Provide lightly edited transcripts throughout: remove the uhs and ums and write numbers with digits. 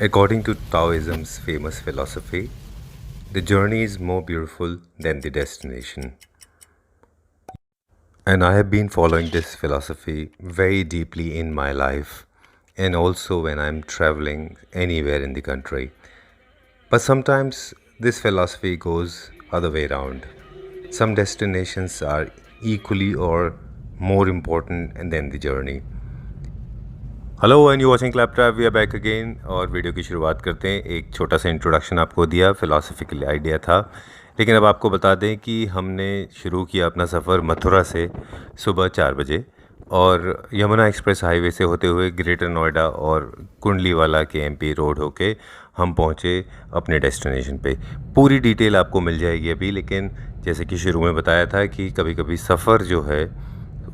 According to Taoism's famous philosophy, the journey is more beautiful than the destination. And I have been following this philosophy very deeply in my life and also when I'm traveling anywhere in the country. But sometimes this philosophy goes other way around. Some destinations are equally or more important than the journey. Hello and you watching Clap Trap, we are back again. और video की शुरुआत करते हैं। एक छोटा सा introduction आपको दिया, फ़िलासफ़िकल आइडिया था, लेकिन अब आपको बता दें कि हमने शुरू किया अपना सफ़र मथुरा से सुबह 4 बजे और यमुना एक्सप्रेस हाईवे से होते हुए ग्रेटर नोएडा और कुंडलीवाला के एमपी रोड होके हम पहुँचे अपने डेस्टिनेशन पे। पूरी डिटेल आपको मिल जाएगी अभी, लेकिन जैसे कि शुरू में बताया था कि कभी कभी सफ़र जो है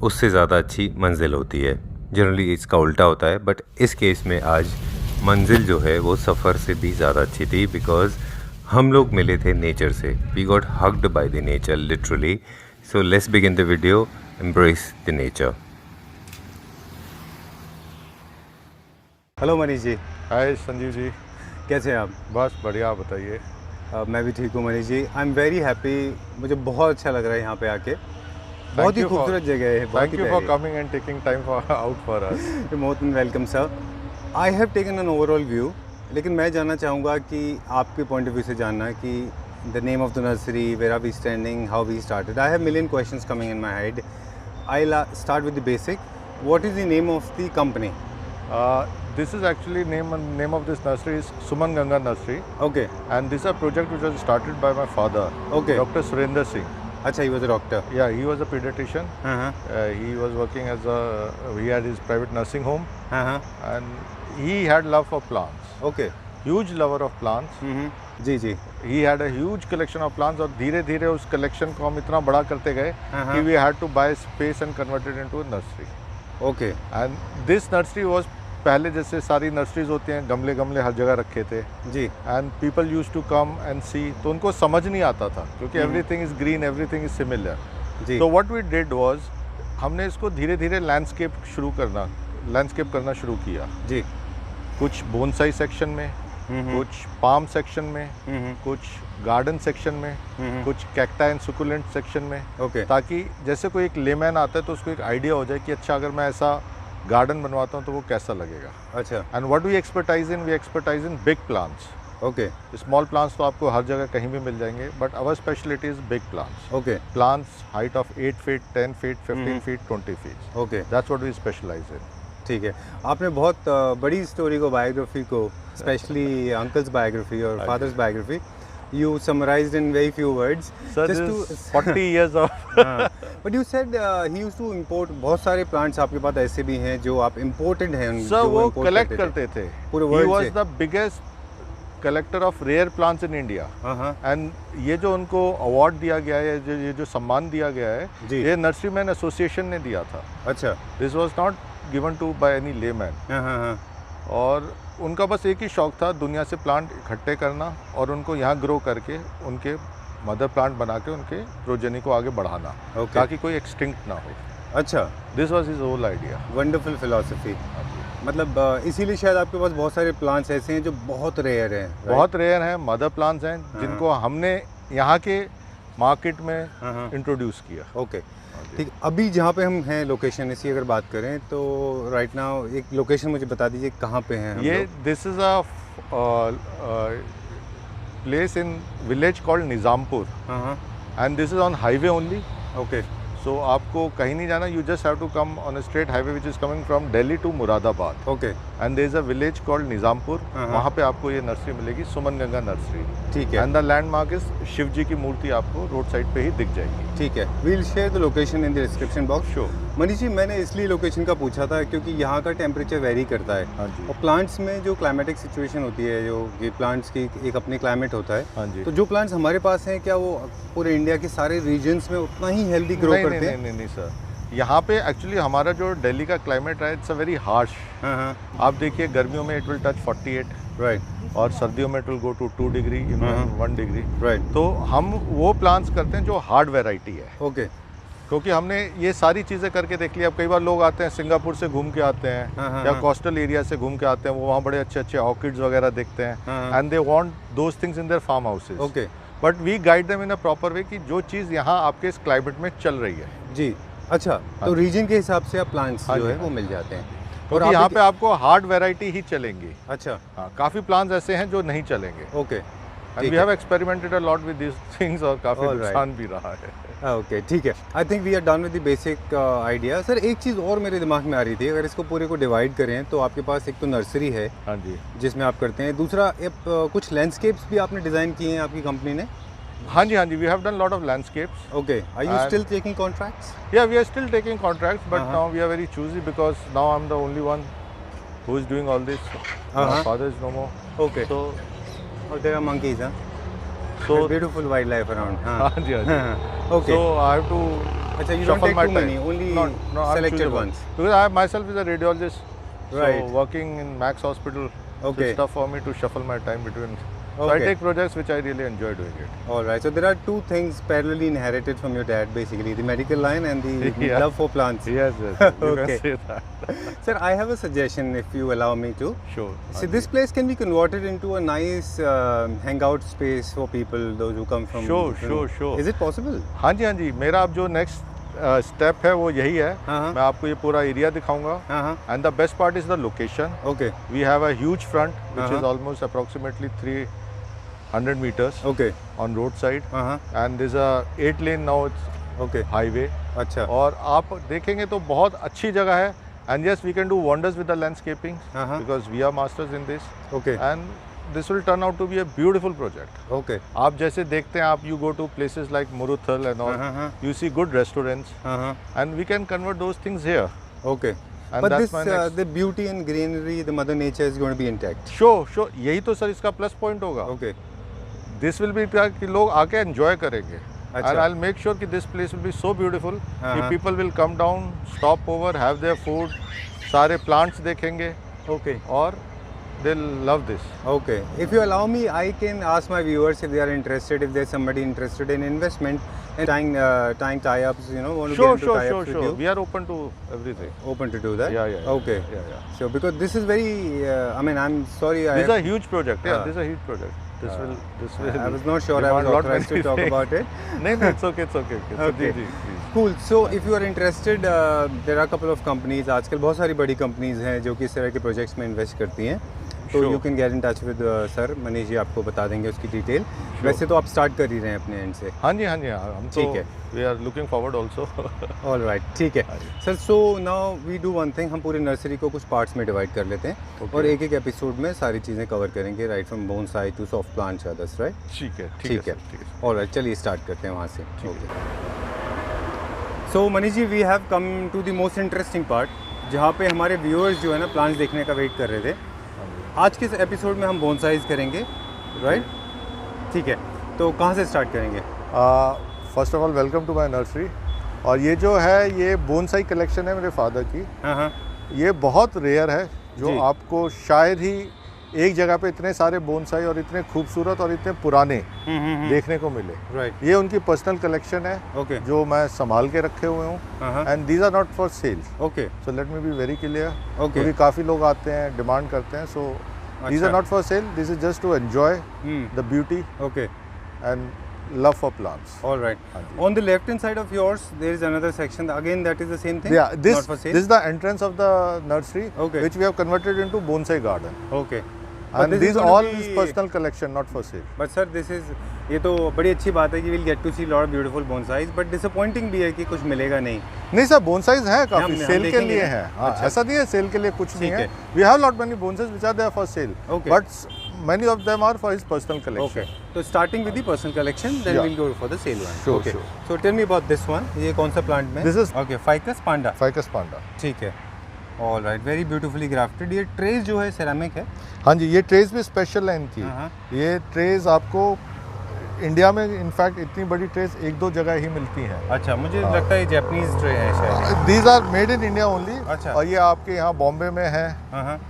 उससे ज़्यादा अच्छी मंजिल होती है। जनरली इसका उल्टा होता है, बट इस केस में आज मंजिल जो है वो सफ़र से भी ज़्यादा अच्छी थी, बिकॉज़ हम लोग मिले थे नेचर से। We got hugged by the nature literally. So let's begin the video, embrace the nature. Hello Manish ji. Hi Sanjeev ji, कैसे हैं आप? बस बढ़िया, आप बताइए। मैं भी ठीक हूँ Manish ji. I am very happy. मुझे बहुत अच्छा लग रहा है यहाँ पे आके। बहुत ही खूबसूरत जगह है। Thank you for coming and taking time for out for us. Most welcome sir. I have taken an overall view, लेकिन मैं जानना चाहूँगा कि आपके पॉइंट ऑफ व्यू से जानना कि the name of the nursery, where are we standing, how we started. I have million questions coming in my head. I start with the basic. What is the name of the company? This is actually name of this nursery is Suman Ganga Nursery. Okay. And this is a project which was started by my father. Okay. Dr. Surinder Singh. अच्छा, he was a doctor. Yeah, he was a pediatrician. He was working he had his private nursing home. And he had love for plants. Okay. Huge lover of plants. जी जी। He had a huge collection of plants और धीरे धीरे उस collection को हम इतना बड़ा करते गए कि we had to buy space and convert it into a nursery. Okay. And this nursery was, पहले जैसे सारी नर्सरीज होती हैं, गमले गमले हर जगह रखे थे जी। And people use to come and see, तो उनको समझ नहीं आता था क्योंकि everything is green, everything is similar. तो व्हाट वी डिड वाज, हमने इसको धीरे धीरे लैंडस्केप करना शुरू किया जी। कुछ बोनसाई सेक्शन में, कुछ पाम सेक्शन में, कुछ गार्डन सेक्शन में, कुछ कैक्टा एंड सुकुलेंट सेक्शन में। ताकि जैसे कोई एक लेमैन आता है तो उसको एक आइडिया हो जाए कि अच्छा, अगर मैं ऐसा गार्डन बनवाता हूँ तो वो कैसा लगेगा। अच्छा। And what we expertise in big plants. Okay. Small plants तो आपको हर जगह कहीं भी मिल जाएंगे, but our speciality is big plants. Okay. Plants height of 8 feet, 10 feet, 15 feet, 20 feet. Okay, that's what we specialise in. ठीक है। आपने बहुत बड़ी स्टोरी को, बायोग्राफी को, स्पेशली अंकल्स बायोग्राफी और father's biography, you summarized in very few words. Sir, just to 40 years of but you said he used to import बहुत सारे plants आपके पास ऐसे भी हैं जो आप imported हैं। Sir, वो collect करते थे पूरे वर्ल्ड से। He was the biggest collector of rare plants in India. And ये जो उनको award दिया गया है, ये जो सम्मान दिया गया है, ये नर्सरीमैन एसोसिएशन ने दिया था। अच्छा। This was not given to by any layman. और उनका बस एक ही शौक था, दुनिया से प्लांट इकट्ठे करना और उनको यहाँ ग्रो करके उनके मदर प्लांट बना के उनके प्रोजेनी को आगे बढ़ाना, ताकि कोई एक्सटिंक्ट ना हो। अच्छा। This was his whole idea. Wonderful philosophy. मतलब इसीलिए शायद आपके पास बहुत सारे प्लांट्स ऐसे हैं जो बहुत रेयर हैं। बहुत रेयर हैं, मदर प्लांट्स हैं जिनको हमने यहाँ के मार्केट में इंट्रोड्यूस किया। ओके, ठीक। अभी जहाँ पे हम हैं लोकेशन, इसकी अगर बात करें तो राइट नाउ एक लोकेशन मुझे बता दीजिए कहाँ पे हैं हम ये। This is a place in village called Nizampur and this is on highway only. Okay. So आपको कहीं नहीं जाना, you just have to come on a straight highway which is coming from Delhi to Moradabad. Okay. And there is a village called Nizampur, वहाँ पे आपको ये nursery मिलेगी, सुमन Ganga nursery. ठीक है। And the landmark is Shiv ji की मूर्ति आपको रोड साइड पे ही दिख जाएगी। ठीक है। We'll share the location in the description box. So Manish ji, मैंने इसलिए लोकेशन का पूछा था क्योंकि यहाँ का टेम्परेचर वेरी करता है। हाँ जी। और प्लांट्स में जो क्लाइमेटिक सिचुएशन होती है, जो ये प्लांट्स की एक अपने क्लाइमेट होता है। हाँ जी। तो जो प्लांट्स हमारे पास हैं, क्या वो पूरे इंडिया के सारे रीजन्स में उतना ही हेल्दी ग्रो करते हैं? नहीं सर, यहाँ पे एक्चुअली हमारा जो दिल्ली का क्लाइमेट है, इट्स अ वेरी हार्श। आप देखिए, गर्मियों में इट विल टच 48, राइट, और सर्दियों में it will go to 2 degree, 1 degree, right. तो हम वो प्लांट्स करते हैं जो हार्ड वेराइटी है। ओके। क्योंकि हमने ये सारी चीज़ें करके देख लिया। अब कई बार लोग आते हैं सिंगापुर से घूम के आते हैं या कोस्टल एरिया से घूम के आते हैं, वो वहाँ बड़े अच्छे अच्छे ऑर्किड्स वगैरह देखते हैं and they want those things in their farm houses. Okay, but we guide them in a proper way कि जो चीज़ यहाँ आपके इस क्लाइमेट में चल रही है जी। अच्छा, तो रीजन के हिसाब से आप प्लांट्स जो है वो मिल जाते हैं और यहाँ पे आपको हार्ड वैरायटी ही चलेंगी। अच्छा, हाँ, काफ़ी प्लांट्स ऐसे हैं जो नहीं चलेंगे। Okay, and we have experimented a lot with this things और काफ़ी नुकसान भी रहा है। ओके, ठीक है। I think we are done with the basic idea. Sir एक चीज़ और मेरे दिमाग में आ रही थी, अगर इसको पूरे को डिवाइड करें तो आपके पास एक तो नर्सरी है, हाँ जी, जिसमें आप करते हैं, दूसरा कुछ लैंडस्केप्स भी आपने डिज़ाइन किए हैं आपकी कंपनी ने। हाँ जी, we have done lot of landscapes. Okay, are you still taking contracts? Yeah we are still taking contracts, but now we are very choosy because now I am the only one who is doing all this. My father is no more. Okay. So, there are monkeys, huh? So beautiful wildlife around. हाँ जी, okay. So I have to. अच्छा, you don't take too many, only selected ones. Because I myself is a radiologist. Right. So working in Max Hospital. Okay. So it's tough for me to shuffle my time between. So Okay. I take projects which I really enjoy doing it. All right. So there are two things parallelly inherited from your dad, basically the medical line and the love for plants. Yes, yes. You Okay. can say that. Sir, I have a suggestion, if you allow me to. Sure. So this place can be converted into a nice hangout space for people, those who come from. Sure. Is it possible? हाँ जी, मेरा अब जो next step है वो यही है। मैं आपको ये पूरा एरिया दिखाऊंगा and the best part is the location. Okay, we have a huge front which is almost approximately 300 meters okay, on road side and there's a 8 lane now it's okay, highway। अच्छा, और आप देखेंगे तो बहुत अच्छी जगह है and yes we can do wonders with the landscaping because we are masters in this okay, and this will turn out to be a beautiful project। Okay, आप जैसे देखते हैं, आप you go to places like Muruthal and all, you see good restaurants and we can convert those things here। okay, and but that's this my next the beauty and greenery, the mother nature is going to be intact। sure यही तो sir इसका plus point होगा। Okay, this will be कि लोग आके enjoy करेंगे अच्छा, and I'll make sure कि this place will be so beautiful कि people will come down, stop over, have their food, सारे plants देखेंगे ओके, और they'll love this। okay, if you allow me, I can ask my viewers if they are interested, if there's somebody interested in investment and tying tie-ups, you know, want to get into tie-ups with you. We are open to everything। Open to do that? Yeah. Okay. Yeah. So because this is very, I mean, I'm sorry. This is a huge project. Yeah, this is a huge project. This will. I was not sure I was authorized to talk about it. No, it's okay. Okay. Ji, Cool. So if you are interested, there are a couple of companies. आजकल बहुत सारी बड़ी companies हैं जो कि इस तरह के projects में invest करती हैं। तो you can get in touch with sir, Manish ji आपको बता देंगे उसकी डिटेल। वैसे तो आप स्टार्ट कर ही रहे हैं अपने एंड से। हाँ जी, हम ठीक है। We are looking forward also। All right, ठीक है sir. So now we do one thing, हम पूरी नर्सरी को कुछ पार्ट्स में डिवाइड कर लेते हैं और एक एपिसोड में सारी चीज़ें कवर करेंगे, right from bonsai to soft plants others, right? ठीक है। ऑल राइट, चलिए स्टार्ट करते हैं वहाँ से। So Manish ji, we have come to the most interesting part, जहाँ पे हमारे व्यूअर्स जो है ना प्लांट्स देखने का वेट कर रहे थे। आज के इस एपिसोड में हम बोनसाइज करेंगे, राइट? ठीक है, तो कहाँ से स्टार्ट करेंगे? First of all welcome to my nursery. और ये जो है ये बोनसाई कलेक्शन है मेरे फादर की। ये बहुत रेयर है जो आपको शायद ही एक जगह पे इतने सारे बोनसाई और इतने खूबसूरत और इतने पुराने देखने को मिले। राइट, ये उनकी पर्सनल कलेक्शन है। ओके, जो मैं संभाल के रखे हुए हूँ and these are not for sale. Okay, so let me be very clear. Okay, क्योंकि काफ़ी लोग आते हैं, डिमांड करते हैं। So these are not for sale, this is just to enjoy the beauty okay and love for plants। All right. On the left hand side of yours, there is another section. Again, that is the same thing. Yeah, this not for sale? this is the entrance of the nursery, okay, which we have converted into bonsai garden. Okay. And these all is personal collection, not for sale. But sir, this is, ये तो बड़ी अच्छी बात है कि we'll get to see lot of beautiful bonsais, but disappointing भी है कि कुछ मिलेगा नहीं। नहीं सर, bonsais है काफी सेल के लिए है। ऐसा नहीं है सेल के लिए कुछ नहीं है। We have lot many bonsais which are there for sale. Okay. But many of them are for his personal collection। Okay. So starting with the personal collection, then we'll go for the sale one. Sure, okay. sure. So tell me about this one. ये कौन सा plant में? This is okay, Ficus panda. Ficus panda। ठीक है। All right, very beautifully grafted। ये trace जो है ceramic है? हाँ जी, ये ट्रेस भी स्पेशल है इनकी। ये ट्रेस आपको इंडिया में इनफैक्ट इतनी बड़ी ट्रेस एक दो जगह ही मिलती हैं। अच्छा, मुझे लगता है ये जापानीज ट्रे है शायद। These are made in India only. अच्छा। और ये आपके यहाँ बॉम्बे में है,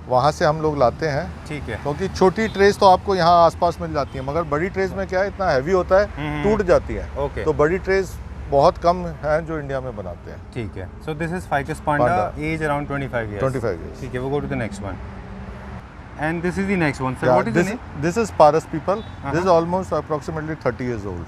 वहाँ से हम लोग लाते हैं। ठीक है। क्योंकि छोटी ट्रेस तो आपको यहाँ आसपास मिल जाती है, मगर बड़ी ट्रेस में क्या है, इतना हैवी होता है, टूट जाती है। ओके। तो बड़ी ट्रेस बहुत कम हैं जो इंडिया में बनाते हैं। ठीक है। So this is ficus panda, age around 25 years. 25 years। ठीक है, वो go to the next one. And this is the next one sir, what is the name? This is paras peepal. This is almost approximately 30 years old।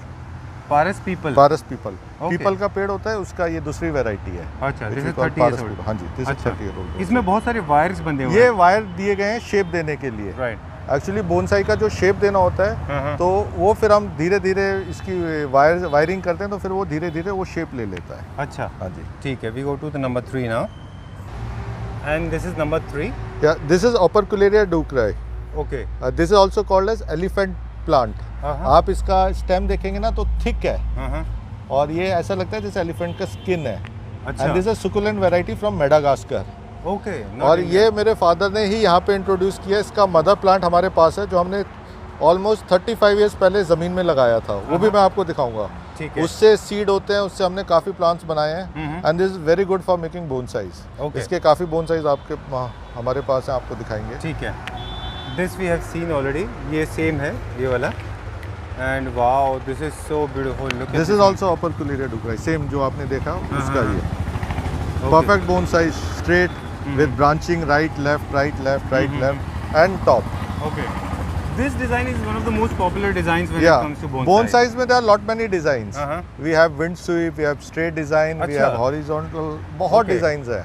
Paras peepal. Paras peepal, पीपल का पेड़ होता है, उसका ये दूसरी वैरायटी है। अच्छा, दिस इज 30 years old। हाँ जी, दिस इज 30 years old। इसमें बहुत सारे वायर्स बंधे हुए हैं। ये वायर दिए गए हैं शेप देने के लिए। राइट। एक्चुअली बोनसाई का जो शेप देना होता है, तो वो फिर हम धीरे धीरे इसकी वायरिंग करते हैं, तो फिर वो धीरे धीरे वो शेप ले लेता है। अच्छा, हाँ जी। ठीक है, we go to the number 3 now. And this is number 3। Yeah this is operculicarya decaryi. Okay. This is also called as elephant plant. आप इसका स्टेम देखेंगे ना तो थिक है, और ये ऐसा लगता है जैसे एलिफेंट का स्किन है। अच्छा। And this is succulent variety from Madagascar. Okay. और ये मेरे फादर ने ही यहाँ पे इंट्रोड्यूस किया। इसका मदर प्लांट हमारे पास है, जो हमने ऑलमोस्ट 35 years पहले ज़मीन में लगाया था, वो भी मैं आपको दिखाऊंगा। ठीक है। उससे सीड होते हैं, उससे हमने काफ़ी प्लांट्स बनाए हैं। And this is very good for making bonsais. Okay। इसके काफ़ी बोनसाइज आपके हमारे पास हैं, आपको दिखाएंगे। ठीक है। This we have seen already, ये सेम है ये वाला। And wow, this is so beautiful. Look, this is also operculicarya decaryi, same जो आपने देखा उसका ये perfect bonsais, straight with branching right left and top. Okay. This design is one of the most popular designs when it Yeah, comes to bonsai. bonsais में there are lot many designs. Uh-huh. We have wind sweep, we have straight design, we अच्छा। have horizontal, बहुत Okay। designs है।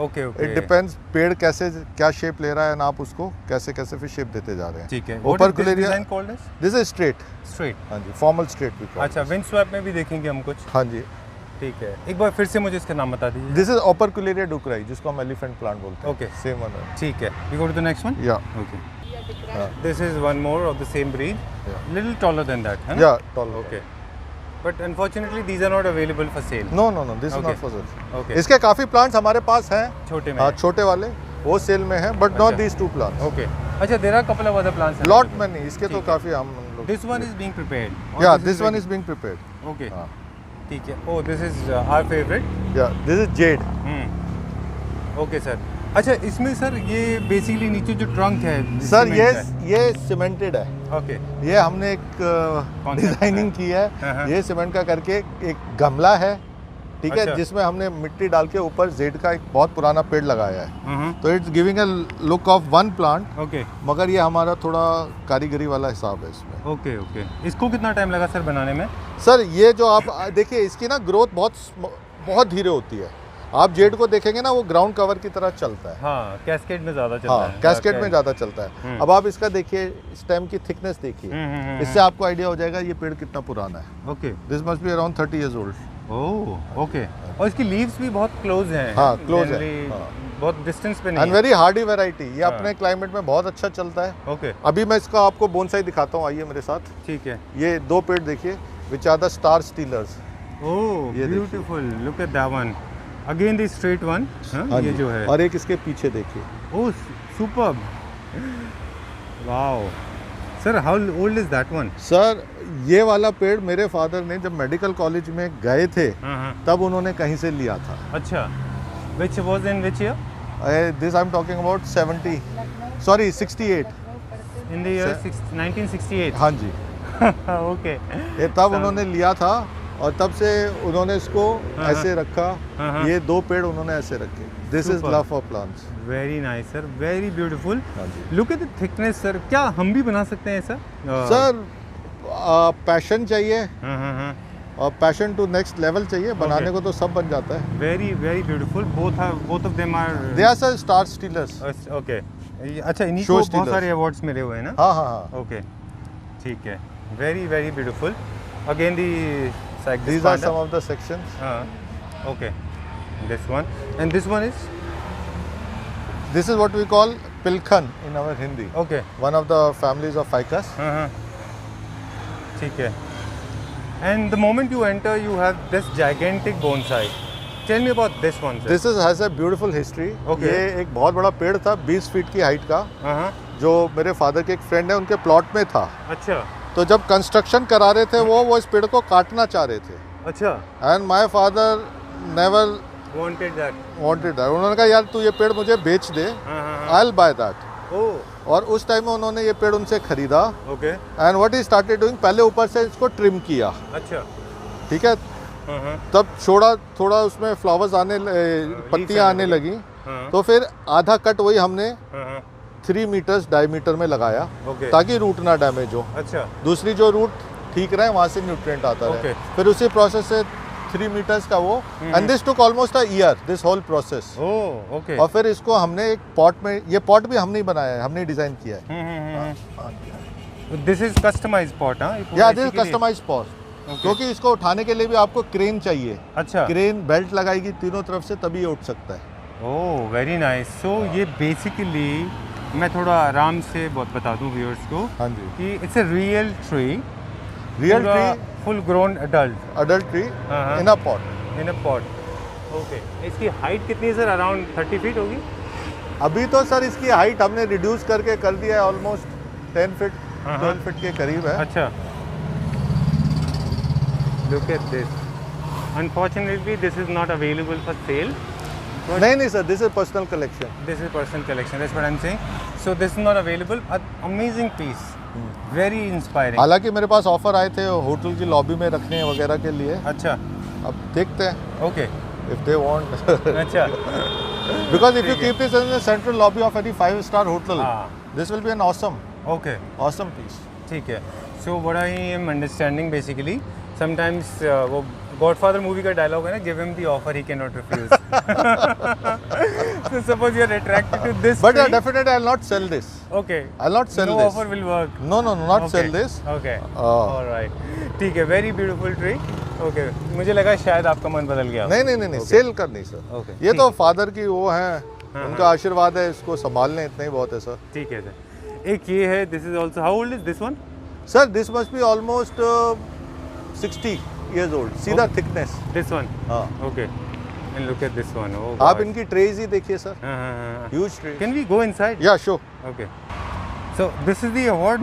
Okay okay. It depends पेड़ कैसे क्या shape ले रहा है, ना आप उसको कैसे कैसे फिर शेप देते जा रहे हैं। ठीक है। What is this Opercularia design called as? this is straight। Straight। हाँ जी, formal straight भी call। अच्छा, विंड स्वैप में भी देखेंगे हम कुछ। हाँ जी। ठीक है, एक बार फिर से मुझे इसका नाम बता दीजिए। This is Operculeria ducrai, जिसको हम elephant plant बोलते हैं। Okay। Same one है। ठीक है, we go to the next one? Yeah। Okay। This is one more of the same breed, little taller than that, है ना? Yeah, tall। Okay, but unfortunately these are not available for sale. No, this is Okay। not for sale। Okay। इसके काफ़ी plants हमारे पास हैं। छोटे में? हाँ, छोटे वाले वो सेल में हैं, but not these two plants। Okay। अच्छा, there are couple of other plants. Lot many, इसके तो काफ़ी हम लोग। This one is being prepared. Yeah, this one is being prepared। Okay। हाँ। ठीक है। Oh, this is our favorite. Yeah, this is jade। Okay sir. अच्छा, इसमें सर ये बेसिकली नीचे जो ट्रंक है सर ये सीमेंटेड है। ओके। ये हमने एक डिजाइनिंग की है। ये सीमेंट का करके एक गमला है, ठीक है, अच्छा। जिसमें हमने मिट्टी डाल के ऊपर जेड का एक बहुत पुराना पेड़ लगाया है। तो it's giving a look of one plant. Okay. मगर ये हमारा थोड़ा कारीगरी वाला हिसाब है इसमें। Okay okay. इसको कितना टाइम लगा सर बनाने में? सर ये जो आप देखिए, इसकी ना ग्रोथ बहुत धीरे होती है। आप जेड को देखेंगे ना, वो ग्राउंड कवर की तरह चलता है। हाँ, कैस्केड में ज़्यादा चलता है। हाँ, कैस्केड में ज़्यादा चलता है। अब आप इसका देखिए, स्टेम की थिकनेस देखिए, इससे आपको आइडिया हो जाएगा ये पेड़ कितना पुराना है। Okay. This must be around 30 years old। Oh, okay. और इसकी लीव्स भी बहुत क्लोज हैं। हाँ, क्लोज है। बहुत डिस्टेंस पे नहीं एंड वेरी हार्डी वैरायटी। ये अपने क्लाइमेट में बहुत अच्छा चलता है। ओके। अभी मैं इसका आपको बोनसाई दिखाता हूँ, आइए मेरे साथ। ठीक है। ये दो पेड़ देखिए, which are the star stealers. Oh, beautiful, look at that one. Again the straight one, ये जो है। और एक इसके पीछे देखिए। Oh, superb. Wow sir, how old is that one? Sir ये वाला पेड़ मेरे फादर ने जब मेडिकल कॉलेज में गए थे, तब उन्होंने कहीं से लिया था। अच्छा, which was in which year? This I'm talking about 68 In the year 1968. हाँ जी। ओके। ये तब उन्होंने लिया था, और तब से उन्होंने इसको ऐसे रखा। ये दो पेड़ उन्होंने ऐसे रखे। This is love for plants. Very nice sir, very beautiful. हाँ जी। Look at the thickness sir. क्या हम भी बना सकते हैं ऐसा? सर पैशन चाहिए, और पैशन टू नेक्स्ट लेवल चाहिए। बनाने को तो सब बन जाता है। Very very beautiful. Both of them are they are sir star stealers. Okay. अच्छा, इन्हीं को बहुत सारे अवार्ड्स मिले हुए हैं ना? हाँ हाँ हाँ। ओके, ठीक है। Very very beautiful. Again the These are some of the sections. Okay. This one. And this one is? This is what we call pilkhan in our Hindi. Okay. One of the families of ficus. ठीक है. And the moment you enter, you have this gigantic bonsai. Tell me about this one, sir. This has a beautiful history. Okay. ये एक बहुत बड़ा पेड़ था, 20 feet की height का, जो मेरे फादर के एक फ्रेंड है, उनके प्लॉट में था। अच्छा। तो जब कंस्ट्रक्शन करा रहे थे वो इस पेड़ को काटना चाह रहे थे। अच्छा। And my father never wanted that. उन्होंने कहा, यार तू ये पेड़ मुझे बेच दे, आई विल बाय दैट। ओह। और उस टाइम में उन्होंने ये पेड़ उनसे खरीदा। Okay. And what he started doing, पहले ऊपर से इसको ट्रिम किया। अच्छा। ठीक है। तब थोड़ा उसमें फ्लावर्स पत्तियां आने लगी, तो फिर आधा कट वही हमने 3 मीटर्स डायमीटर में लगाया, ताकि रूट ना डैमेज हो। अच्छा, दूसरी जो रूट ठीक रहे, वहाँ से न्यूट्रिएंट आता रहे। फिर उसी प्रोसेस से 3 मीटर्स का वो, and this took almost a year, this whole process. Okay. और फिर इसको हमने एक पॉट में, ये पॉट भी हमने ही बनाया है, हमने डिजाइन किया है। This is customized pot? हाँ, या दिस कस्टमाइज्ड पॉट, क्योंकि इसको उठाने के लिए भी आपको क्रेन चाहिए। अच्छा, क्रेन बेल्ट लगाएगी तीनों तरफ से, तभी ये उठ सकता है। Oh very nice. सो ये बेसिकली, मैं थोड़ा आराम से बहुत बता दूं व्यूअर्स को, हाँ जी, कि it's a real tree, full grown adult tree in a pot. Okay. इसकी हाइट कितनी है सर? अराउंड 30 फीट होगी? अभी तो सर इसकी हाइट हमने रिड्यूस करके कर दिया है, ऑलमोस्ट 10 फीट 12 फीट के करीब है। अच्छा, look at this. Unfortunately this is not available for sale. नहीं sir, this is personal collection. This is personal collection. That's what I'm saying. So this is not available. An amazing piece. Very inspiring. हालांकि मेरे पास offer आए थे hotel की lobby में रखने वगैरह के लिए। अच्छा, अब देखते हैं okay. if they want. अच्छा, Because if you keep this in the central lobby of any 5-star hotel, हाँ. this will be an awesome okay. piece. ठीक है. So what I am understanding basically, sometimes वो Godfather movie का dialogue है ना, give him the offer he cannot refuse. So suppose you are attracted to this But tree. definitely I'll not sell this. Okay. I'll not sell No this. offer will work. No, not Okay. sell this. Okay. All right. ठीक है. Very beautiful tree. Okay. मुझे लगा शायद आपका मन बदल गया। नहीं, सेल कर नहीं सर। Okay. ये तो फादर की वो है, उनका आशीर्वाद है, इसको संभालने इतना ही बहुत है सर। ठीक है सर। एक ये है, this is also, how old is this one? Sir this must be almost 60 years old. See the thickness. This one? हाँ। Okay. And look at this one. Oh, आप इनकी ट्रेज ही देखिए सर, हाँ। Huge tray. Can we go inside? Yeah so. Okay. So this is the award?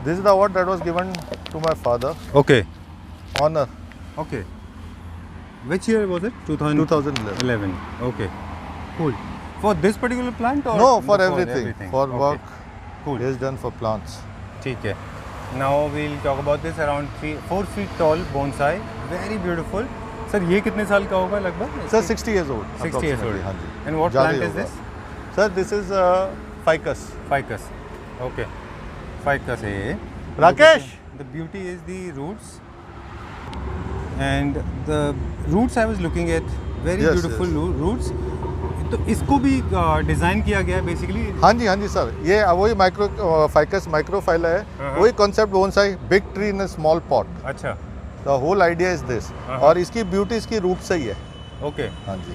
This is the award that was given to my father. Okay. Honour. Okay. Which year was it? 2011. Okay. Cool. For this particular plant और? No, for everything. For work. Cool. It is done for plants. ठीक है. Now we'll talk about this. Around 4 feet tall bonsai, very beautiful. Sir ये कितने साल का होगा लगभग? Sir 60 years old. 60 years old. हाँ जी। And what ज़्यादा plant ही is होगा। this? Sir this is ficus. Ficus. Okay. Ficus है ये. Rakesh. The beauty is the roots. And the roots I was looking at, very Yes, beautiful roots. तो इसको भी design किया गया है बेसिकली? हाँ जी सर, ये वही फाइकस माइक्रोफाइला है, वही concept bonsai, big tree in a small pot. अच्छा। The whole idea is this, और इसकी ब्यूटी इसकी रूट से ही है। ओके। हाँ जी,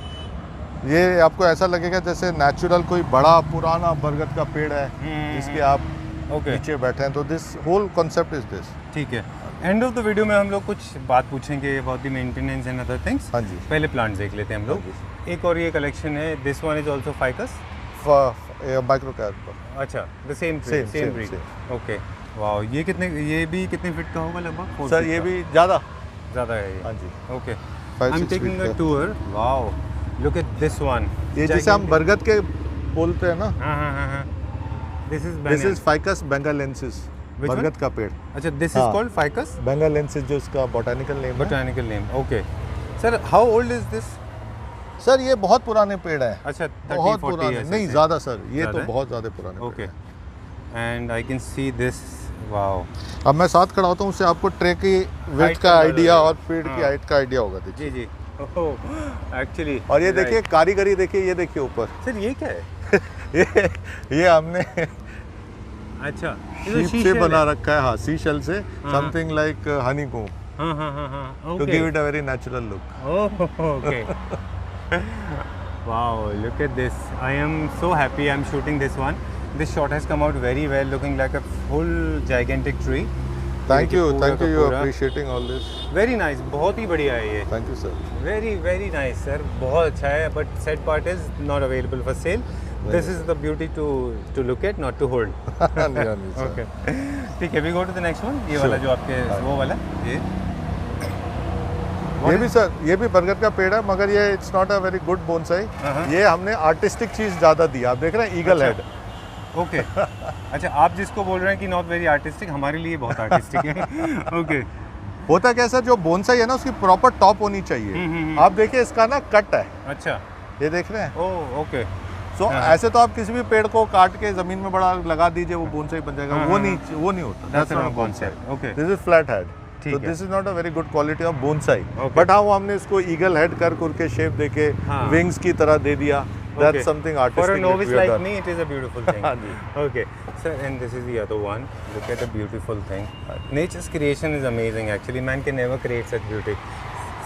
ये आपको ऐसा लगेगा जैसे नेचुरल कोई बड़ा पुराना बरगद का पेड़ है जिसके आप नीचे बैठे हैं, तो this whole concept is this. ठीक है। एंड ऑफ द वीडियो में हम लोग कुछ बात पूछेंगे about the maintenance and other things. हाँ जी। पहले प्लांट्स देख लेते हैं हम लोग। एक और ये कलेक्शन है, this one is also ficus? Microcarp. अच्छा, the same breed. Okay. Wow, ये भी कितने फीट का होगा लगभग? सर ये भी ज़्यादा है ये। हाँ जी। Okay. 5-6 I am taking a tour. Wow, look at this one. ये जैसे हम बरगद के बोलते हैं ना, हाँ। दिस इज फाइकस बेंगालेंसिस, बरगद का पेड़। अच्छा, this is called ficus benghalensis, जो इसका बॉटैनिकल नेम है। Botanical name. Okay. Sir how old is this? Sir ये बहुत पुराने पेड़ हैं। अच्छा, बहुत पुराने नहीं, ज़्यादा सर, ये तो बहुत ज़्यादा पुराने। Okay. And I can see this. Wow. अब मैं साथ खड़ा होता हूँ, उससे आपको ट्रे की विड्थ का आइडिया और पेड़ की हाइट का आइडिया होगा। देखिए जी। एक्चुअली। और ये देखिए कारीगरी, देखिए ये देखिए ऊपर। सर ये क्या है? ये हमने अच्छा शीप से बना रखा है। हाँ, सी शेल से, something like honeycomb, to give it a very natural look. Okay. Wow, look at this. I am so happy I'm shooting this one. This shot has come out very well, looking like a full gigantic tree. Thank you, you are appreciating all this. Very nice, बहुत ही बढ़िया है ये। Thank you sir. Very nice sir, बहुत अच्छा है, but sad part is not available for sale. This is the beauty to look at, not to hold. नहीं sir. Okay. ठीक है, we go to the next one. ये वाला जो आपके वो वाला ये भी बरगद का पेड़ है, मगर ये it's not a very good bonsai. ये हमने आर्टिस्टिक चीज ज्यादा दी, आप देख रहे हैं ईगल हेड। ओके। अच्छा, आप जिसको बोल रहे हैं कि नॉट वेरी आर्टिस्टिक, हमारे लिए बहुत आर्टिस्टिक है। ओके। होता क्या सर, जो बोनसाई है ना उसकी प्रॉपर टॉप होनी चाहिए। आप देखिए इसका ना कट है। अच्छा, ये देख रहे हैं। Oh okay. सो ऐसे तो आप किसी भी पेड़ को काट के जमीन में बड़ा लगा दीजिए, वो बोनसाई बन जाएगा। वो नहीं होता। That's not a bonsai. Okay. This is flat head, ठीक तो है। This is not a very good quality of bonsai. Okay. But हाँ, वो हमने इसको ईगल हेड कर के शेप देके हाँ। विंग्स की तरह दे दिया। That's something For a artistic. novice that we have like done. me, it is a beautiful thing. हाँ जी। Okay, sir, and this is the other one. Look at the beautiful thing. Nature's creation is amazing. Actually, man can never create such beauty.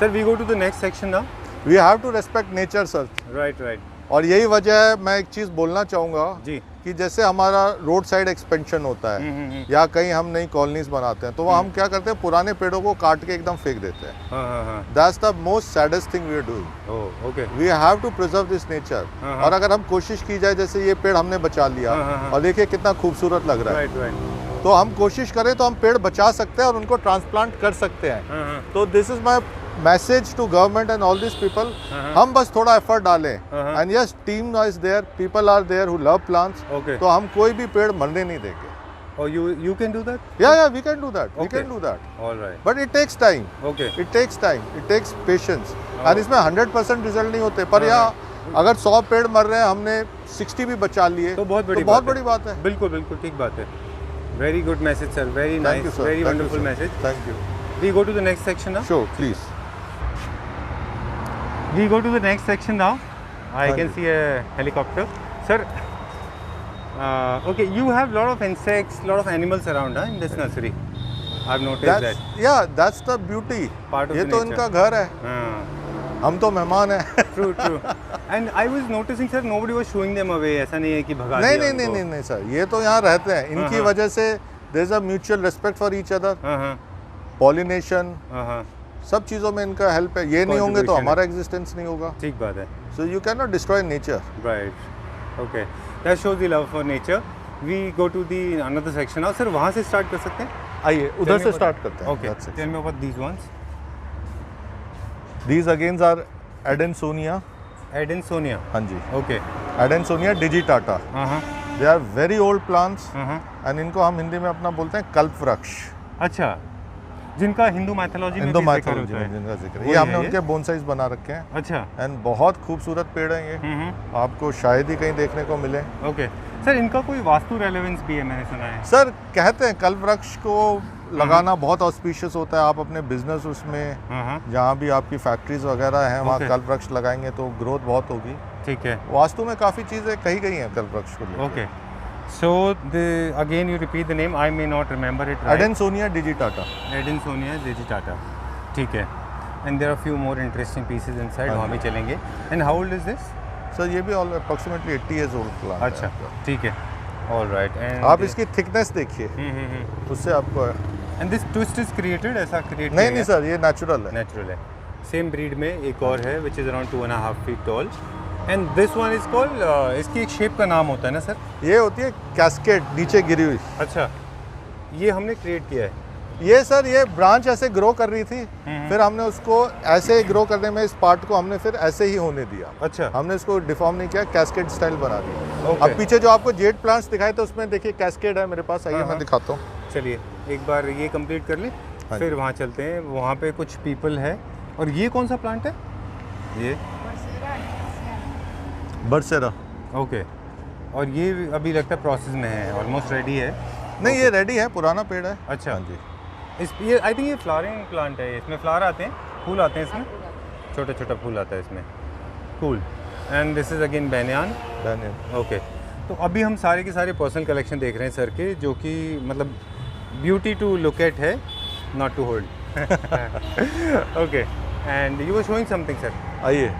Sir, we go to the next section now. We have to respect nature, sir. Right, right. और यही वजह है, मैं एक चीज़ बोलना चाहूँगा जी। कि जैसे हमारा रोड साइड एक्सपेंशन होता है या कहीं हम नई कॉलोनीज बनाते हैं, तो वहाँ हम क्या करते हैं, पुराने पेड़ों को काट के एकदम फेंक देते हैं। हाँ। That's the most saddest thing we are doing. Oh, okay. We have to preserve this nature. और अगर हम कोशिश की जाए, जैसे ये पेड़ हमने बचा लिया और देखिए कितना खूबसूरत लग रहा है, Right, right. तो हम कोशिश करें तो हम पेड़ बचा सकते हैं और उनको ट्रांसप्लांट कर सकते हैं। तो this is my message to government and all this people. हम बस थोड़ा एफर्ट डालें, and yes, team is there, people are there who love plants. Okay. तो हम कोई भी पेड़ मरने नहीं देंगे। Oh, you can do that? Yeah we can do that, we Okay. Can do that, All right. But it takes time. Okay. It takes time, it takes patience. And इसमें 100% result नहीं होते, पर यहाँ अगर 100 पेड़ मर रहे हैं, हमने 60 भी बचा लिए, तो बहुत बड़ी बात है। बिल्कुल बिल्कुल ठीक बात है। Very good message, sir. Very Thank you, nice. sir. Very Thank you, wonderful sir. message. Thank you. We go to the next section now. Sure, please. We go to the next section now. I Thank can you. see a helicopter. Sir, okay, you have lot of insects, lot of animals around in this nursery. I've noticed that. That's the beauty. Part of ये the तो nature. इनका घर है, हाँ, हम तो मेहमान हैं। true. And I was noticing, sir, nobody was showing them away. ऐसा नहीं है कि भगा नहीं दिया नहीं नहीं उनको। नहीं नहीं सर, ये तो यहाँ रहते हैं। इनकी हाँ। वजह से there is a mutual respect for each other, हाँ, पॉलिनेशन, हाँ, सब चीज़ों में इनका हेल्प है। ये नहीं होंगे तो Contribution है। हमारा एग्जिस्टेंस नहीं होगा। ठीक बात है। So you can not destroy nature. Right. Okay. That shows the love for nature. We go to the another section now. Sir, वहाँ से start कर सकते हैं? आइए Tell उधर me से about- स्टार्ट करते हैं। Okay. Tell me about these ones. These again are adansonia. Adansonia. हाँ जी, Okay. Adansonia digitata. हाँ, they are very old plants हाँ। एंड इनको हम हिंदी में अपना बोलते हैं कल्प वृक्ष। अच्छा, जिनका हिंदू मैथोलॉजी में हिंदू भी जिक्र माइथोलॉजी होता में है। जिनका जिक्र, वही ये हमने है ये? उनके बोनसाइज बना रखे हैं अच्छा। एंड बहुत खूबसूरत पेड़ हैं ये। आपको शायद ही कहीं देखने को मिले। ओके सर, इनका कोई वास्तु रेलेवेंस भी है, मैंने सुना है। सर कहते हैं कल्प वृक्ष को लगाना बहुत ऑस्पिशियस होता है। आप अपने बिजनेस उसमें हाँ, जहाँ भी आपकी फैक्ट्रीज वगैरह हैं वहाँ Okay. कल्प वृक्ष लगाएंगे तो ग्रोथ बहुत होगी। ठीक है। वास्तु में काफ़ी चीज़ें कही गई हैं कल्प वृक्ष को लेकर। Okay, so again you repeat the name, I may not remember it. Adansonia digitata. Adansonia digitata, ठीक है। And there are few more interesting pieces inside, वहाँ भी चलेंगे। And how old is this? Sir ये भी अप्रोक्सीमेटली 80 ईयर्स ओल्ड प्लांट। अच्छा, ठीक है। All right. एंड आप इसकी थिकनेस देखिए, उससे आपको and this twist is created, ऐसा क्रिएट नहीं सर, ये नेचुरल है। नेचुरल है। सेम ब्रीड में एक और है which is around 2.5 feet tall, and this one is called, इसकी एक शेप का नाम होता है ना सर? ये होती है कैस्केड, नीचे गिरी हुई। अच्छा, ये हमने क्रिएट किया है। ये सर, ये ब्रांच ऐसे ग्रो कर रही थी, फिर हमने उसको ऐसे ग्रो करने में इस पार्ट को हमने फिर ऐसे ही होने दिया। अच्छा, हमने इसको डिफॉर्म नहीं किया, कैस्केड स्टाइल बना दिया। Okay. अब पीछे जो आपको जेड प्लांट्स दिखाए थे उसमें देखिए कैस्केड है मेरे पास। आइए हाँ, मैं दिखाता हूँ। चलिए एक बार ये कंप्लीट कर लें, हाँ फिर वहाँ चलते हैं। वहाँ पे कुछ पीपल है। और ये कौन सा प्लांट है? ये बरसेरा। ओके, और ये अभी लगता है प्रोसेस में है, ऑलमोस्ट रेडी है। नहीं ये रेडी है, पुराना पेड़ है। अच्छा, हाँ जी। ये आई थिंक ये फ्लावरिंग प्लांट है, इसमें फ्लावर आते हैं, फूल आते हैं इसमें, छोटा छोटा फूल आता है इसमें। Cool. And this is again banyan. Daniel। Okay, तो अभी हम सारे के सारे पर्सनल कलेक्शन देख रहे हैं सर के, जो कि मतलब ब्यूटी टू लुक एट है, not to hold. Okay, and you were showing something sir. आइए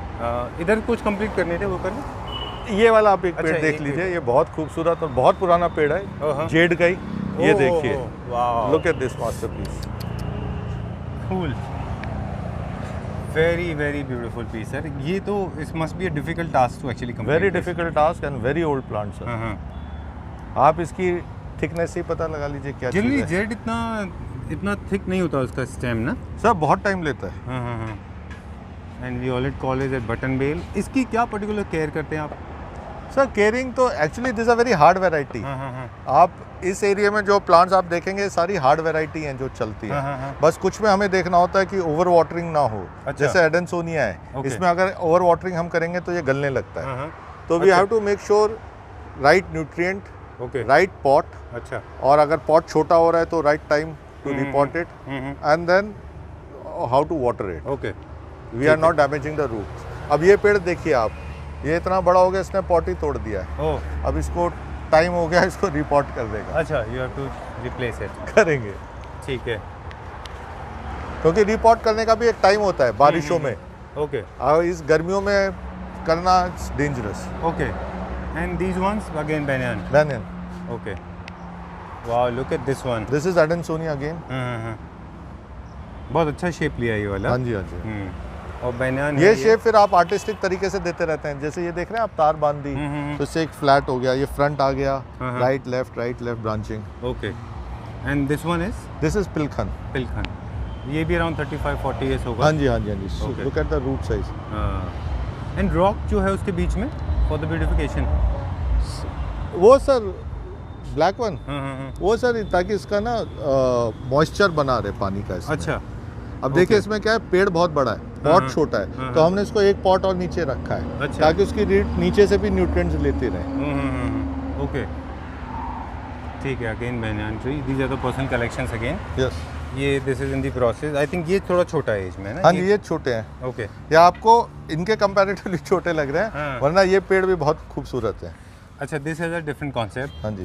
इधर कुछ कंप्लीट करने थे, वो कर लें। ये वाला आप एक अच्छा, पेड़ देख एक लीजिए, ये बहुत खूबसूरत और बहुत पुराना पेड़ हाँ। है, जेड का ही। ये देखिए, वाह, look at this masterpiece. Cool, very very beautiful piece sir. ये तो this must be a difficult task to actually complete. Very difficult task and very old plant sir. हाँ, आप इसकी थिकनेस ही पता लगा लीजिए क्या चीज़ जनरली है। जेड इतना थिक नहीं होता उसका स्टेम ना। सर बहुत टाइम लेता है। हाँ। And we already call it button bell. इसकी क्या पर्टिकुलर केयर करते हैं आप? सर केयरिंग तो actually this a very hard variety. आप इस एरिया में जो प्लांट्स आप देखेंगे सारी हार्ड वैरायटी हैं जो चलती है। बस कुछ में हमें देखना होता है कि ओवर वाटरिंग ना हो। जैसे एडेंसोनिया है, इसमें अगर ओवर वाटरिंग हम करेंगे तो ये गलने लगता है। तो we have to make sure right nutrient, right pot. अच्छा, और अगर पॉट छोटा हो रहा है तो right time to repot it and then how to water it. Okay, we are not damaging the roots. अब ये पेड़ देखिए आप, ये इतना बड़ा हो गया, इसने पॉट ही तोड़ दिया है। अब इसको टाइम हो गया, इसको रिपोर्ट कर देगा। अच्छा, you have to replace it. करेंगे, ठीक है, क्योंकि रिपोर्ट करने का भी एक टाइम होता है बारिशों में। ओके, और इस गर्मियों में करना dangerous. Okay, and these once again banyan। Banyan, okay, wow, look at this one. this is Adansonia again। बहुत अच्छा शेप लिया ये वाला। हाँ जी, हाँ जी। और banyan ये शेप फिर आप आर्टिस्टिक तरीके से देते रहते हैं। जैसे ये देख रहे हैं आप, तार बांध दी तो इससे एक फ्लैट हो गया, ये फ्रंट आ गया, right left branching. Okay, and this one is this is पिलखन। पिलखन, ये भी अराउंड 35-40 ईयर्स होगा। हाँ जी, हाँ जी, हाँ जी। Okay. Look at the root size. And rock जो है उसके बीच में फॉर द ब्यूटिफिकेशन, वो सर ब्लैक वन, वो सर ताकि इसका ना मॉइस्चर बना रहे पानी का इसमें। अच्छा, अब देखिए इसमें क्या है, पेड़ बहुत बड़ा है, पॉट छोटा है, तो हमने इसको एक पॉट और नीचे रखा है। अच्छा। ताकि उसकी रीट नीचे से भी न्यूट्रिएंट्स लेते रहे। ओके, ठीक है। Again banyan tree, these are the personal collections again। Yes, ये this is in the process. I think ये थोड़ा छोटा है एज में ना। हाँ जी, ये छोटे हैं। ओके, ये आपको इनके कंपैरेटिवली छोटे लग रहे हैं, वरना ये पेड़ भी बहुत खूबसूरत है। अच्छा, this is a different concept. हाँ जी,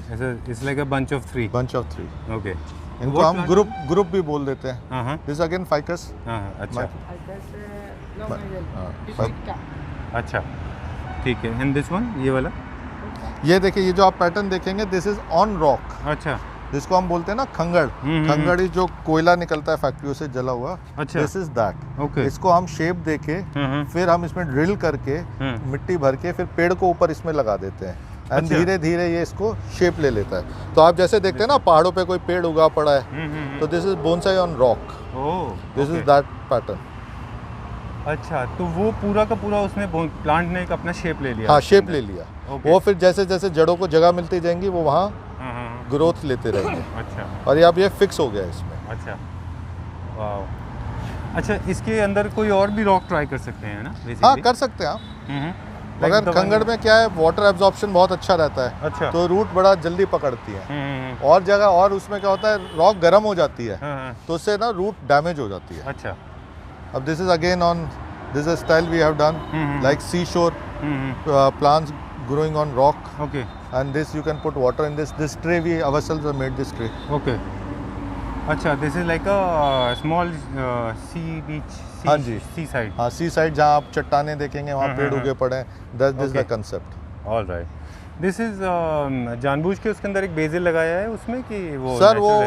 it's like a bunch of 3। Bunch of 3। Okay, इनको हम ग्रुप भी बोल देते हैं। This again ficus. अच्छा, हाँ, अच्छा, ठीक है। एंड दिस वन, ये वाला, ये देखिए, ये जो आप पैटर्न देखेंगे, दिस इज ऑन रॉक, अच्छा, जिसको हम बोलते हैं ना खंगड़। खंगड़ ही जो कोयला निकलता है फैक्ट्रियों से जला हुआ। अच्छा। This is that. ओके, इसको हम शेप देके फिर हम इसमें ड्रिल करके मिट्टी भर के फिर पेड़ को ऊपर इसमें लगा देते हैं। एंड अच्छा। धीरे धीरे ये इसको शेप ले लेता है। तो आप जैसे देखते हैं ना पहाड़ों पे कोई पेड़ उगा पड़ा है, तो this is bonsai on rock. This is that pattern. अच्छा, तो वो पूरा का पूरा उसने प्लांट ने एक अपना शेप ले लिया। हाँ, शेप ले लिया। Okay. वो फिर जैसे जैसे जड़ों को जगह मिलती जाएंगी वो वहाँ ग्रोथ लेते रहेंगे। अच्छा, और ये अब ये फिक्स हो गया है इसमें। अच्छा, वाह। अच्छा, इसके अंदर कोई और भी रॉक ट्राई कर सकते हैं ना basically? हाँ, कर सकते हैं आप। मगर खंगड़ में क्या है, वाटर एब्जॉर्प्शन बहुत अच्छा रहता है। अच्छा, तो रूट बड़ा जल्दी पकड़ती है। और जगह और उसमें क्या होता है, रॉक गर्म हो जाती है, तो उससे ना रूट डैमेज हो जाती है। अच्छा, अब this is again on this style we have done like sea shore plants growing on rock, okay, and this you can put water in this tray. We ourselves have made this tray। Okay. अच्छा, this is like a small sea beach. हाँ जी, सी side. हाँ, सी side जहाँ आप चट्टाने देखेंगे वहाँ पेड़ उगे पड़े हैं। This the concept. All right, this is जानबूझ के उसके अंदर एक बेसिल लगाया है उसमें कि वो सर वो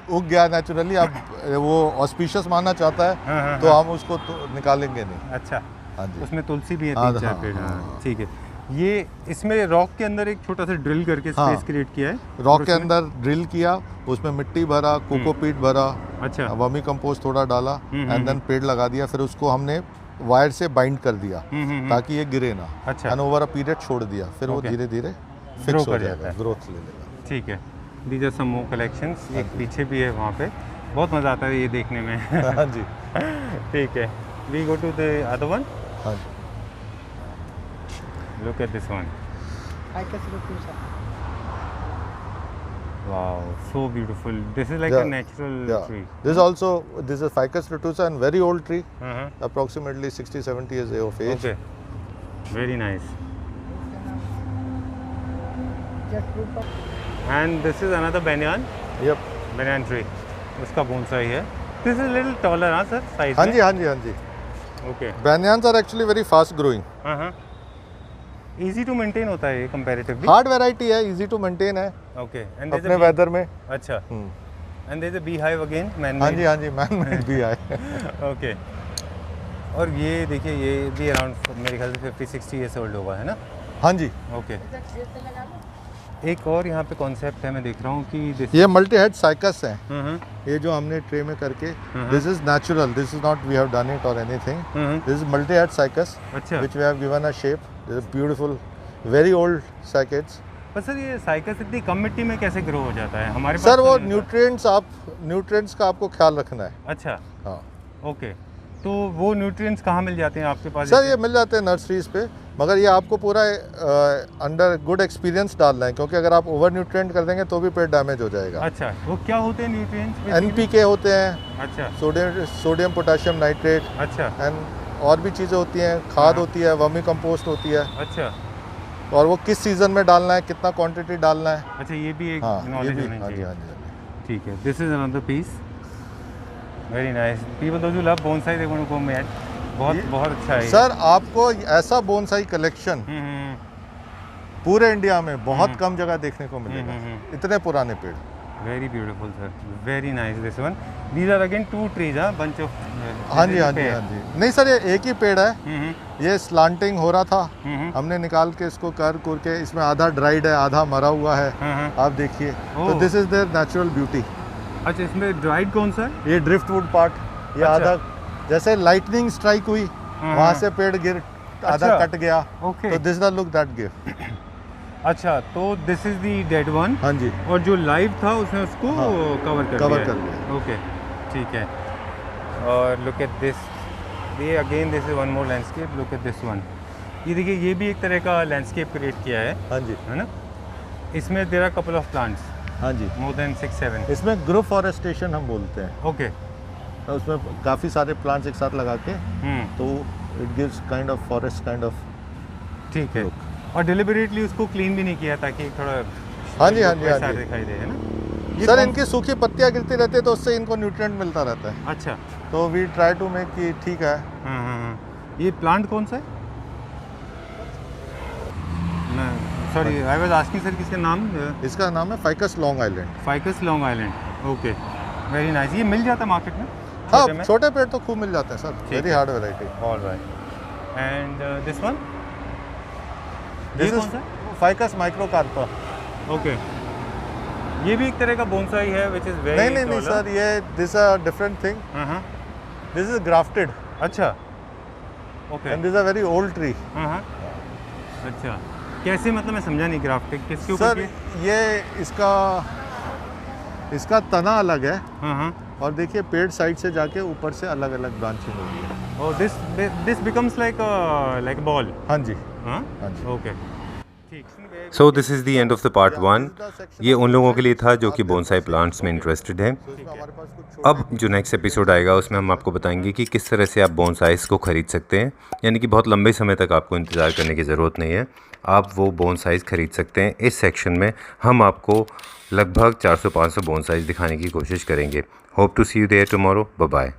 उग गया नेचुरली। अब वो ऑस्पिशियस मानना चाहता है तो हम उसको तो निकालेंगे नहीं। अच्छा, हाँ जी, उसमें तुलसी भी है, हाँ, 3-4 हाँ, पेड़। हाँ। ठीक है, ये इसमें रॉक के अंदर एक छोटा सा ड्रिल करके स्पेस क्रिएट किया है। रॉक के अंदर ड्रिल किया, उसमें मिट्टी भरा, कोकोपीट भरा, अच्छा, वर्मी कंपोस्ट थोड़ा डाला, एंड देन पेड़ लगा दिया। फिर उसको हमने वायर से बाइंड कर दिया ताकि ये गिरे ना। अच्छा, एंड ओवर अ पीरियड छोड़ दिया, फिर वो धीरे धीरे फिक्स हो जाएगा, ग्रोथ ले लेगा। ठीक है। These are some more collections. एक पीछे भी है वहाँ पे, बहुत मज़ा आता है ये देखने में। हाँ जी, ठीक है, we go to the other one. हाँ जी। Look at this one, wow, so beautiful. This is like a natural tree. This is Ficus retusa, and very old tree, approximately 60-70 years of age. Okay, very nice. And this is another banyan. Yep. Banyan tree. उसका bonsai है. This is a little taller, हाँ sir, size हाँ में? जी, हाँ जी, हाँ जी. Okay. Banyans are actually very fast growing. Easy to maintain होता है ये comparatively. Hard variety है, easy to maintain है Okay. And there's अपने a weather में। अच्छा. And there's a beehive again, man-made. हाँ जी, हाँ जी, man-made भी आए। Okay. और ये देखिए, ये भी अराउंड मेरे ख्याल से 50-60 ईयर्स ओल्ड होगा, है ना? हाँ जी। ओके। एक और यहाँ पे कॉन्सेप्ट है, मैं देख रहा हूँ कि ये मल्टी हेड साइकस है। ये जो हमने ट्रे में करके, this is natural, this is not we have done it or anything. This is multi head cycas, अच्छा, which we have given a shape. This is beautiful very old cycads. पर sir ये cycas इतनी कम मिट्टी में कैसे grow हो जाता है हमारे पास? सर वो तो नहीं होता। न्यूट्रिएंट्स का आपको ख्याल रखना है। अच्छा, हाँ ओके। तो वो न्यूट्रिएंट्स कहाँ मिल जाते हैं आपके पास? सर, ये मिल जाते हैं नर्सरीज पे, मगर ये आपको पूरा अंडर गुड एक्सपीरियंस डालना है, क्योंकि अगर आप ओवर न्यूट्रिएंट कर देंगे तो भी पेड़ डैमेज हो जाएगा। अच्छा, वो क्या होते हैं न्यूट्रिएंट्स? NPK होते हैं, अच्छा सोडियम पोटेशियम नाइट्रेट, अच्छा एंड और भी चीज़ें होती हैं, खाद होती है, वर्मी कंपोस्ट होती है, अच्छा और वो किस सीज़न में डालना है, कितना क्वांटिटी डालना है। अच्छा, ये भी एक हाँ ये नॉलेज भी, होनी हाँ जी, चाहिए। हाँ जी, हाँ जी। ठीक है, this is another piece, very nice. People those who love bonsai they gonna come at, बहुत अच्छा है ये। सर आपको ऐसा बोनसाई कलेक्शन हम्म, पूरे इंडिया में बहुत कम जगह देखने को मिलेगा, इतने पुराने पेड़। Very beautiful sir, very nice this one. These are again 2 trees, bunch of. हाँ जी, हाँ जी, हाँ जी। नहीं सर, ये एक ही पेड़ है, ये स्लांटिंग हो रहा था, हमने निकाल के इसको कर के, इसमें आधा ड्राइड है, आधा मरा हुआ है, आप देखिए। तो this is there natural beauty. अच्छा, इसमें ड्राइड कौन सा है? ये ड्रिफ्ट वुड पार्ट, ये अच्छा। आधा जैसे लाइटनिंग स्ट्राइक हुई, वहाँ से पेड़ गिर आधा अच्छा। कट गया, ओके। तो this the look that give. अच्छा, तो this is the dead one, हाँ जी, और जो लाइव था उसने उसको हाँ, कवर कवर दिया कर है। दिया। ओके, ठीक है। और लुक एट दिस, ये again this is one more landscape, look at this one. ये देखिए, ये भी एक तरह का लैंडस्केप क्रिएट किया है, हाँ जी, है ना? इसमें there are couple of plants, हाँ जी। More than 6-7। इसमें ग्रुप फॉरेस्टेशन हम बोलते हैं, ओके। तो उसमें काफ़ी सारे प्लांट्स एक साथ लगा के, तो it gives kind of forest kind of. ठीक है। और डिलिबरेटली उसको क्लीन भी नहीं किया ताकि थोड़ा हाँ जी, हाँ जी, हाँ ऐसा जी। दिखाई दे, है ना? ये सर कौन- इनकी सूखी पत्तियाँ गिरती रहती है, तो उससे इनको न्यूट्रिएंट मिलता रहता है, अच्छा, तो वी ट्राई टू मेक कि ठीक है। हाँ। ये प्लांट कौन सा है? Sorry, I was asking sir, किसका नाम? इसका नाम है ficus long island. Ficus long island. Okay, very nice. ये मिल जाता है मार्केट में? हाँ, छोटे में? छोटे पेड़ तो खूब मिल जाते हैं सर, वेरी है। Hard variety. Alright. And this one, ये दिस कौन इज सा? Ficus microcarpa. ओके, ये भी एक तरह का बोनसाई है व्हिच इज वेरी नहीं सर, ये दिस अ डिफरेंट थिंग, हाँ, दिस इज ग्राफ्टेड, अच्छा, okay, and this a very old tree. हाँ, अच्छा। कैसे, मतलब मैं समझा नहीं, ग्राफ्टिंग किसके ऊपर सर की? ये इसका तना अलग है, हाँ, और देखिए पेड़ साइड से जाके ऊपर से अलग अलग ब्रांचिंग हो रही है। और दिस बिकम्स लाइक बॉल। हाँ जी, हाँ, हाँ जी। ओके, ठीक। So this is the end of the part 1। ये उन लोगों के लिए था जो कि बोनसाई प्लांट्स में इंटरेस्टेड हैं। अब जो नेक्स्ट एपिसोड आएगा उसमें हम आपको बताएंगे कि किस तरह से आप बोनसाइज को ख़रीद सकते हैं, यानी कि बहुत लंबे समय तक आपको इंतज़ार करने की ज़रूरत नहीं है, आप वो बोनसाइज ख़रीद सकते हैं। इस सेक्शन में हम आपको लगभग 400-500 बोनसाइज दिखाने की कोशिश करेंगे। Hope to see you there tomorrow. Bye bye.